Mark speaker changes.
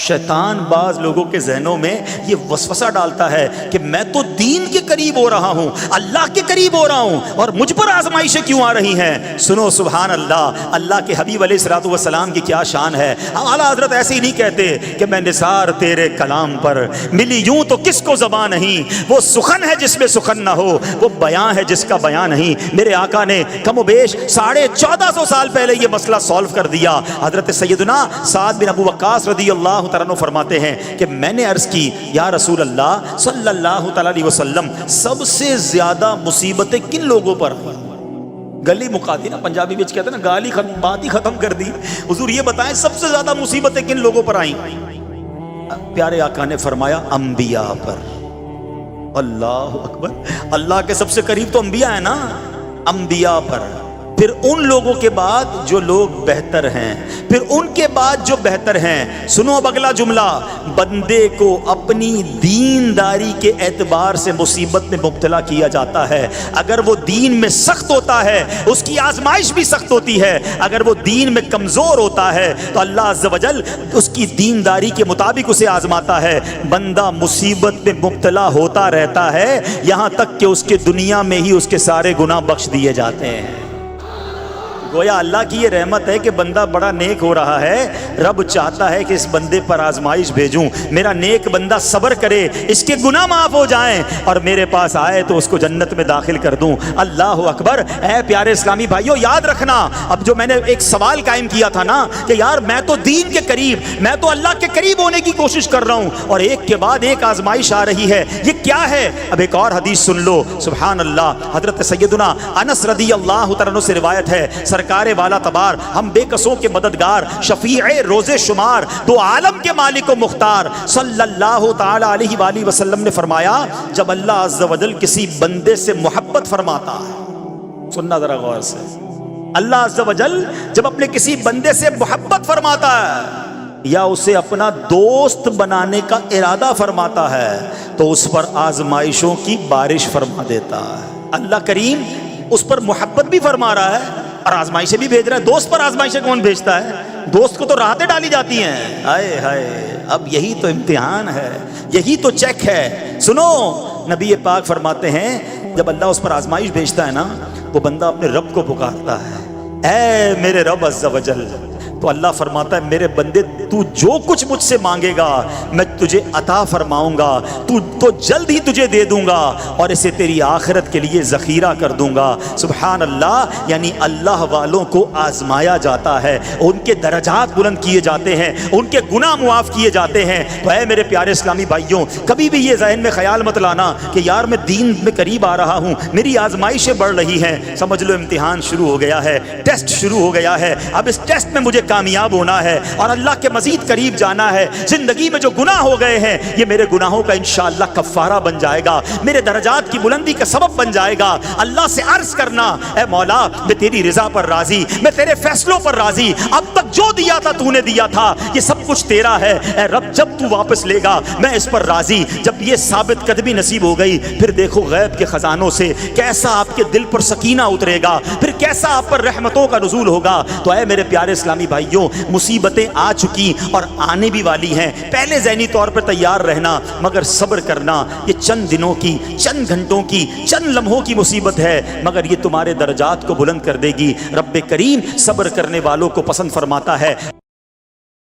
Speaker 1: शैतान बाज लोगों के जहनों में ये वसवसा डालता है कि मैं तो दीन के करीब हो रहा हूँ, अल्लाह के करीब हो रहा हूँ, और मुझ पर आजमाइशें क्यों आ रही हैं। सुनो सुभान अल्लाह, अल्लाह के हबीब अलैहिस्सलातु वस्सलाम की क्या शान है। आला हज़रत ऐसे ही नहीं कहते कि मैं निसार तेरे कलाम पर मिली यूं तो किसको ज़बान नहीं, वो सुखन है जिसमें सुखन ना हो, वो बयां है जिसका बयां नहीं। मेरे आका ने कमोबेश 1450 साल पहले ये मसला सॉल्व कर दिया। हज़रत सैयदना साद बिन अबू वक्कास रज़ियल्लाहु तआला अन्हु फरमाते हैं कि मैंने अर्ज़ की या रसूल अल्लाह सल्लल्लाहु तआला अलैहि वसल्लम, सबसे ज़्यादा मुसीबतें किन लोगों पर आई। गली मुकाती ना, पंजाबी में कहते हैं ना, गाली बात ही खत्म कर दी। हुजूर ये बताएं सबसे ज्यादा मुसीबतें किन लोगों पर आई। प्यारे आका ने फरमाया अंबिया पर। अल्लाह अकबर, अल्लाह के सबसे करीब तो अंबिया है ना, अंबिया पर, फिर उन लोगों के बाद जो लोग बेहतर हैं, फिर उनके बाद जो बेहतर हैं। सुनो अब अगला जुमला, बंदे को अपनी दीनदारी के एतबार से मुसीबत में मुब्तला किया जाता है। अगर वो दीन में सख्त होता है उसकी आजमाइश भी सख्त होती है, अगर वो दीन में कमज़ोर होता है तो अल्लाह अज़्ज़ व जल उसकी दीनदारी के मुताबिक उसे आजमाता है। बंदा मुसीबत में मुब्तला होता रहता है यहाँ तक कि उसके दुनिया में ही उसके सारे गुनाह बख्श दिए जाते हैं। गोया अल्लाह की ये रहमत है कि बंदा बड़ा नेक हो रहा है, रब चाहता है कि इस बंदे पर आजमाइश भेजूं, मेरा नेक बंदा सब्र करे, इसके गुनाह माफ हो जाएं और मेरे पास आए तो उसको जन्नत में दाखिल कर दूं। अल्लाह अकबर। ऐ प्यारे इस्लामी भाइयों, याद रखना, अब जो मैंने एक सवाल कायम किया था ना कि यार मैं तो दीन के करीब, मैं तो अल्लाह के करीब होने की कोशिश कर रहा हूं और एक के बाद एक आजमाइश आ रही है, ये क्या है। अब एक और हदीस सुन लो, सुभान अल्लाह। हजरत सैयदना अनस रज़ियल्लाहु तआला अन्हु से रिवायत है, सरकारे वाला तबार, हम बेकसों के मददगार, शफीए रोज़े शुमार, दो आलम के मालिक व मुख्तार सल्लल्लाहु ताला अलैहि वसल्लम ने फरमाया, जब अल्लाह अज़्ज़ व जल किसी बंदे से मोहब्बत फरमाता है, सुनना जरा गौर से, अल्लाह अज़्ज़ व जल जब अपने किसी बंदे से मोहब्बत फरमाता है या उसे अपना दोस्त बनाने का इरादा फरमाता है तो उस पर आजमाइशों की बारिश फरमा देता है। अल्लाह करीम उस पर मोहब्बत भी फरमा रहा है और आजमाइशें भी भेज रहा है। दोस्त पर आजमाइशें कौन भेजता है? दोस्त को तो राहतें डाली जाती हैं। हाय हाय, अब यही तो इम्तिहान है, यही तो चेक है। सुनो, नबी पाक फरमाते हैं जब अल्लाह उस पर आजमाइश भेजता है ना, वो बंदा अपने रब को पुकारता है, ऐ मेरे रब अज़्ज़ व जल। तो अल्लाह फरमाता है, मेरे बंदे तू जो कुछ मुझसे मांगेगा मैं तुझे अता फरमाऊंगा, तू तो जल्द ही तुझे दे दूंगा और इसे तेरी आखिरत के लिए ज़ख़ीरा कर दूंगा। सुभान अल्लाह। यानी अल्लाह वालों को आजमाया जाता है, उनके दर्जात बुलंद किए जाते हैं, उनके गुनाह मुआफ़ किए जाते हैं। तो है मेरे प्यारे इस्लामी भाइयों, कभी भी ये ज़हन में ख्याल मत लाना कि यार मैं दीन में करीब आ रहा हूँ, मेरी आजमाइशें बढ़ रही हैं। समझ लो इम्तिहान शुरू हो गया है, टेस्ट शुरू हो गया है। अब इस टेस्ट में मुझे कामयाब होना है और अल्लाह के मजीद करीब जाना है। जिंदगी में जो गुनाह हो गए हैं ये मेरे गुनाहों का इंशाअल्लाह कफ़ारा बन जाएगा, मेरे दर्जात की बुलंदी का सबब बन जाएगा। अल्लाह से अर्ज करना, ऐ मौला मैं तेरी रिजा पर राजी, मैं तेरे फैसलों पर राजी, अब तक जो दिया था तूने दिया था, ये सब कुछ तेरा है। ऐ रब जब तू वापस लेगा मैं इस पर राजी। जब ये साबित कदमी नसीब हो गई फिर देखो गैब के खजानों से कैसा आपके दिल पर सकीना उतरेगा, फिर कैसा आप पर रहमतों का नुज़ूल होगा। तो ऐ मेरे प्यारे इस्लामी भाइयों, मुसीबतें आ चुकी और आने भी वाली हैं, पहले ज़हनी तौर पर तैयार रहना, मगर सब्र करना। ये चंद दिनों की, चंद घंटों की, चंद लम्हों की मुसीबत है, मगर ये तुम्हारे दर्जात को बुलंद कर देगी। रब्बे करीम सब्र करने वालों को पसंद फरमाता है।